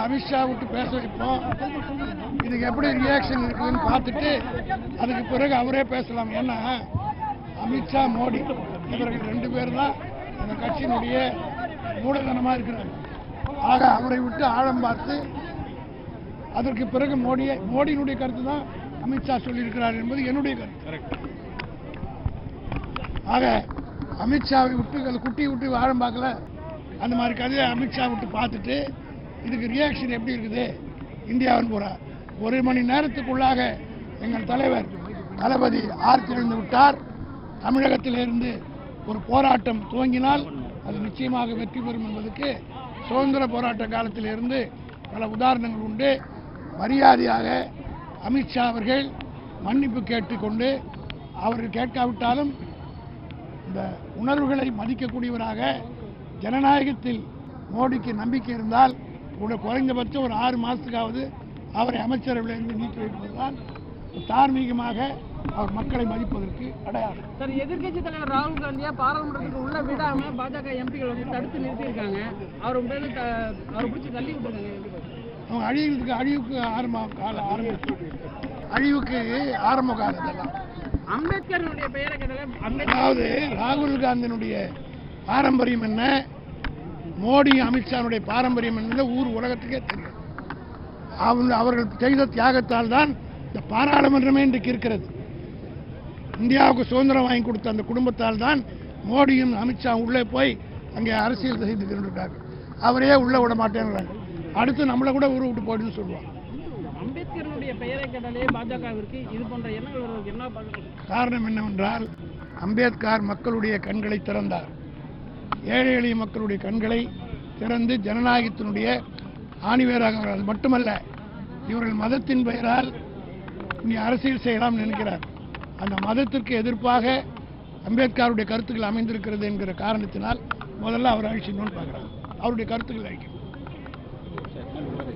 அமித்ஷா விட்டு பேச வைப்போம். இதுக்கு எப்படி ரியாக்ஷன் இருக்குதுன்னு பார்த்துட்டு அதுக்கு பிறகு அவரே பேசலாம். ஏன்னா அமித்ஷா, மோடி இவர்கள் 2 பேர் தான் அந்த கட்சியினுடைய மூலதனமாக இருக்கிறாங்க. ஆக அவரை விட்டு ஆழம் பார்த்து அதற்கு பிறகு மோடியினுடைய கருத்து தான் அமித்ஷா சொல்லியிருக்கிறார் என்பது என்னுடைய கருத்து. ஆக அமித்ஷாவை விட்டு குட்டி விட்டு ஆழம் பார்க்கல, அந்த மாதிரி கதையை அமித்ஷா விட்டு பார்த்துட்டு இதுக்கு ரியாக்ஷன் எப்படி இருக்குது இந்தியாவின் பூரா 1 மணி நேரத்துக்குள்ளாக எங்கள் தலைவர் தளபதி ஆர்த்திழந்து விட்டார். தமிழகத்திலிருந்து ஒரு போராட்டம் துவங்கினால் அது நிச்சயமாக வெற்றி பெறும் என்பதற்கு சுதந்திர போராட்ட காலத்திலிருந்து பல உதாரணங்கள் உண்டு. மரியாதையாக அமித்ஷா அவர்கள் மன்னிப்பு கேட்டுக்கொண்டு, அவர்கள் கேட்காவிட்டாலும் இந்த உணர்வுகளை மதிக்கக்கூடியவராக ஜனநாயகத்தில் மோடிக்கு நம்பிக்கை இருந்தால் குறைந்தபட்சம் ஒரு 6 மாதத்துக்காவது அவரை அமைச்சரவையிலிருந்து நீக்கி வைப்பதுதான் தார்மீகமாக அவர் மக்களை மதிப்பதற்கு அடையாளம். சார், எதிர்கட்சி தலைவர் ராகுல் காந்தியா பாராளுமன்றத்துக்கு உள்ள விடாம பாஜக எம்பிகள் வந்து தடுத்து நிறுத்தியிருக்காங்க. அவர் அவரை பிடிச்சி தள்ளி விட்டுருக்காங்க. அவங்க அழிவுக்கு ஆரம்ப காலத்தெல்லாம் அம்பேத்கருடைய பெயரை கேட்டாலே அதாவது ராகுல் காந்தியினுடைய பாரம்பரியம் என்ன, மோடி அமித்ஷாவுடைய பாரம்பரியம் என்ன ஊர் உலகத்துக்கே தெரியும். அவர்கள் செய்த தியாகத்தால் தான் இந்த பாராளுமன்றமே இன்றைக்கு இருக்கிறது. இந்தியாவுக்கு சுதந்திரம் வாங்கி கொடுத்த அந்த குடும்பத்தால் தான் மோடியும் அமித்ஷா உள்ளே போய் அங்கே அரசியல் செய்து கொண்டிருக்காங்க. அவரே உள்ள விட மாட்டேங்கிறாங்க. அடுத்து நம்மளை கூட ஊரை விட்டு போயிடுன்னு சொல்லுவாங்க. அம்பேத்கருடைய பெயரை கேட்டாலே பாஜகவிற்கு இது போன்ற எண்ணங்கள் என்ன காரணம் என்னவென்றால், அம்பேத்கர் மக்களுடைய கண்களை திறந்தார். ஏழை எளிய மக்களுடைய கண்களை திறந்து ஜனநாயகத்தினுடைய ஆணிவேராக. அது மட்டுமல்ல, இவர்கள் மதத்தின் பெயரால் இங்கே அரசியல் செய்யலாம் நினைக்கிறார். அந்த மதத்திற்கு எதிர்ப்பாக அம்பேத்கருடைய கருத்துக்கள் அமைந்திருக்கிறது என்கிற காரணத்தினால் முதல்ல அவர் அழிச்சிடணும்னு பார்க்குறாங்க. அவருடைய கருத்துக்கள் அழிக்கணும்.